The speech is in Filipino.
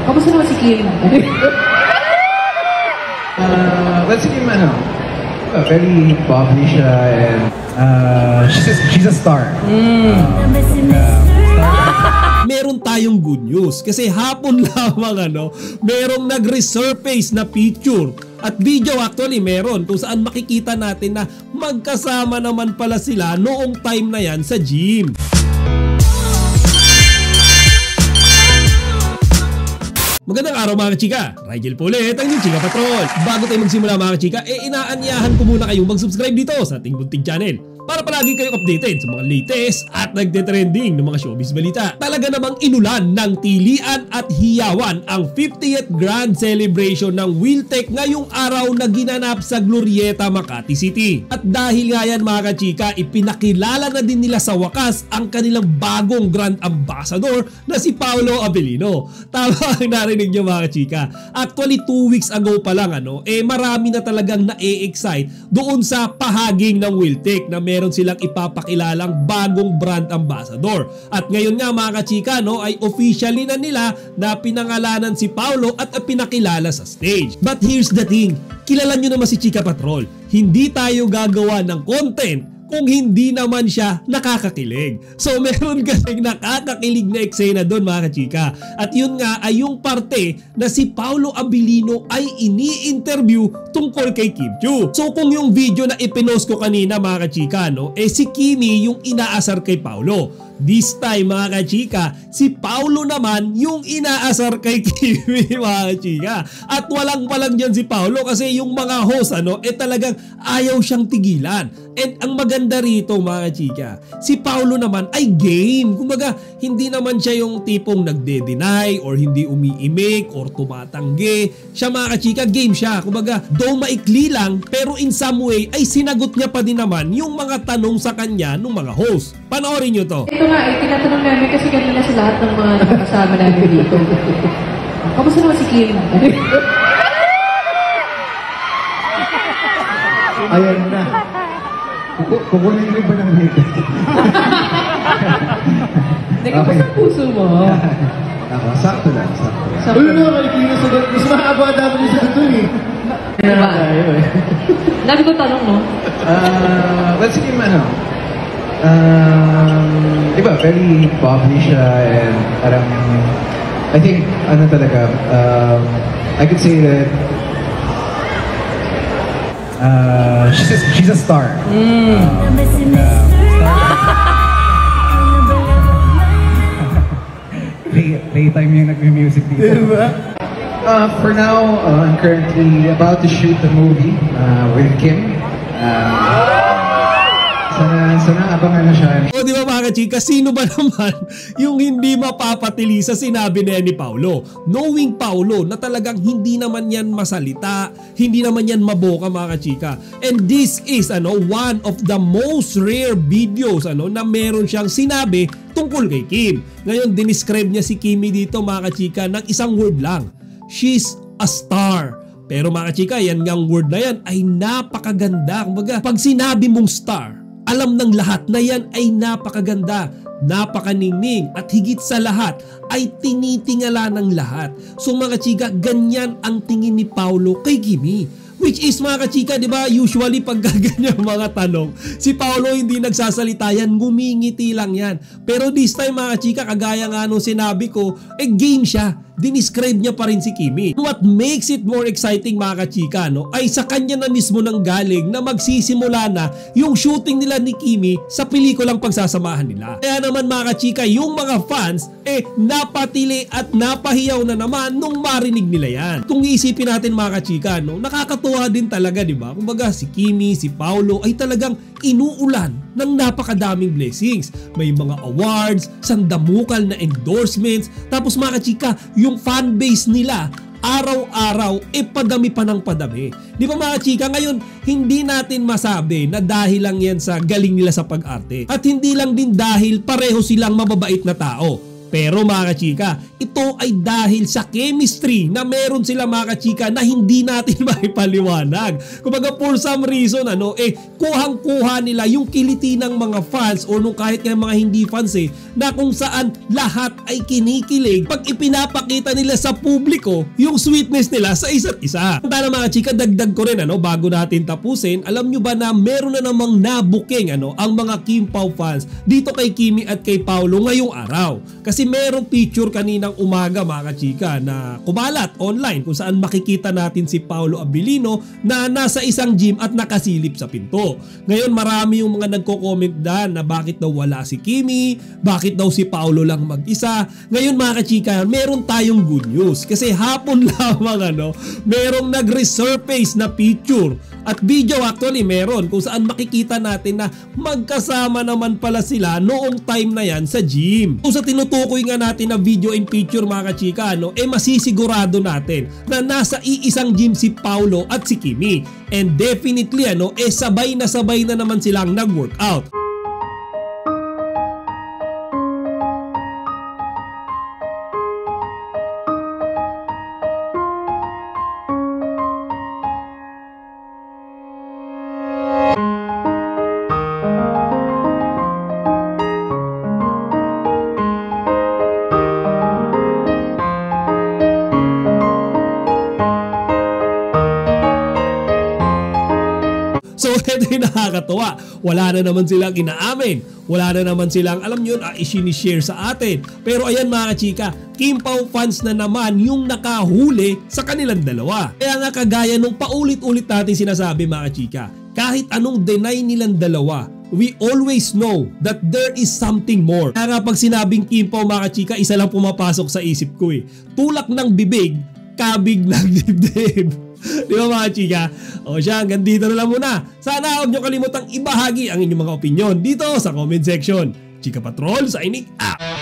Kamusta naman si Kim? Well, si Kim, very bubbly siya and she's a star. Meron tayong good news kasi hapon lamang merong nag-resurface na picture at video, actually meron kung saan makikita natin na magkasama naman pala sila noong time na yan sa gym. Magandang araw mga chika, Rigel po ulit ang inyong Chika Patrol. Bago tayo magsimula mga chika, inaanyahan ko muna kayong mag-subscribe dito sa ating bunting channel para palagi kayong updated sa mga latest at nagte-trending ng mga showbiz balita. Talaga namang inulan ng tilian at hiyawan ang 50th Grand Celebration ng Wiltec ngayong araw na ginanap sa Glorieta, Makati City. At dahil nga yan mga kachika, ipinakilala na din nila sa wakas ang kanilang bagong Grand Ambassador na si Paolo Abilino. Tama ang narinig nyo mga kachika. Actually 2 weeks ago pa lang marami na talagang na-excite doon sa pahaging ng Wiltec na meron silang ipapakilalang bagong brand ambassador. At ngayon nga mga kachika ay officially na nila na pinangalanan si Paolo at pinakilala sa stage. But here's the thing, kilala nyo naman si Chika Patrol, hindi tayo gagawa ng content kung hindi naman siya nakakakilig. So meron kasing nakakakilig na eksena doon mga kachika. At yun nga ay yung parte na si Paolo Abilino ay ini-interview tungkol kay Kim Chiu. So kung yung video na ipinost ko kanina mga kachika si Kimi yung inaasar kay Paolo. This time mga kachika, si Paolo naman yung inaasar kay Kimi mga kachika. At walang dyan si Paolo kasi yung mga host talagang ayaw siyang tigilan. And ang maganda rito mga kachika, si Paolo naman ay game. Kumbaga hindi naman siya yung tipong nagde-deny or hindi umiimik or tumatanggi. Siya mga kachika, game siya. Kumbaga though maikli lang pero in some way ay sinagot niya pa din naman yung mga tanong sa kanya ng mga host. Panoorin nyo to. Ito nga, tinatanong namin kasi kanina sa lahat ng mga nakasama namin dito. Kamusta naman si Kim? Ayan na. Kukunin rin ba ng hate? Nagkapas ang puso mo. Ako, sakto lang. Ulo na, malikinig sa doon. Mas mahaba dapat yung sa doon Diba? Dami ko tanong, no? Well, si Kim, diba, very bubbly siya and parang, I think, talaga, I could say that she's a star. Playtime yung nag-music dito. Diba? For now, I'm currently about to shoot the movie with Kim. Sana abangan na siya. O di ba mga kachika, sino ba naman yung hindi mapapatili sa sinabi ni Paolo? Knowing Paolo na talagang hindi naman yan masalita, hindi naman yan maboka mga kachika. And this is one of the most rare videos na meron siyang sinabi tungkol kay Kim. Ngayon dinescribe niya si Kimi dito mga kachika ng isang word lang. She's a star. Pero mga kachika, yan ngang word na yan ay napakaganda. Kumbaga, pag sinabi mong star, alam ng lahat na yan ay napakaganda, napakaningning at higit sa lahat ay tinitingala ng lahat. So mga chika, ganyan ang tingin ni Paolo kay Kimi. Which is mga kachika, di ba, usually pag ganyan mga tanong, si Paolo hindi nagsasalita yan, ngumingiti lang yan. Pero this time mga kachika, kagaya nga nung sinabi ko, game siya. Dinescribe niya pa rin si Kimi. What makes it more exciting mga kachika ay sa kanya na mismo nang galing na magsisimula na yung shooting nila ni Kimi sa pelikulang pagsasamahan nila. Kaya naman mga kachika, yung mga fans napatili at napahiyaw na naman nung marinig nila yan. Kung iisipin natin mga kachika, nakakatuwa din talaga, di ba? Kumbaga si Kimi, si Paolo ay talagang inuulan ng napakadaming blessings. May mga awards, sandamukal na endorsements, tapos mga kachika, yung fanbase nila araw-araw padami pa ng padami. Di ba mga chika, ngayon hindi natin masabi na dahil lang yan sa galing nila sa pag-arte. At hindi lang din dahil pareho silang mababait na tao. Pero mga kachika, ito ay dahil sa chemistry na meron sila mga kachika na hindi natin maipaliwanag. Kumbaga for some reason, kuhang-kuha nila yung kiliti ng mga fans o nung kahit nga mga hindi fans na kung saan lahat ay kinikilig pag ipinapakita nila sa publiko yung sweetness nila sa isa't isa. Tara mga kachika, dagdag ko rin bago natin tapusin, alam nyo ba na meron na namang nabuking ang mga Kim Pao fans dito kay Kimi at kay Paolo ngayong araw. Kasi merong picture kaninang umaga mga kachika na kumalat online kung saan makikita natin si Paolo Abilino na nasa isang gym at nakasilip sa pinto. Ngayon marami yung mga nagko-comment na bakit daw wala si Kimi, bakit daw si Paolo lang mag-isa. Ngayon mga kachika, meron tayong good news kasi hapon lamang merong nag-resurface na picture at video actually meron kung saan makikita natin na magkasama naman pala sila noong time na yan sa gym. Kung sa tinutukoy nga natin na video and picture mga kachika, masisigurado natin na nasa iisang gym si Paolo at si Kimi. And definitely sabay na naman silang nag-workout. So ito yung nakakatawa, wala na naman silang inaamin, wala na naman silang isinishare sa atin. Pero ayan mga kachika, Kim Pao fans na naman yung nakahuli sa kanilang dalawa. Kaya nga kagaya nung paulit-ulit natin sinasabi mga kachika, kahit anong deny nilang dalawa, we always know that there is something more. Kaya nga pag sinabing Kim Pao mga kachika, isa lang pumapasok sa isip ko tulak ng bibig, kabig ng dibdib. Di ba mga chika? O siya, hanggang dito na lang muna. Sana huwag nyo kalimutang ibahagi ang inyong mga opinion dito sa comment section. Chika Patrol, signing out!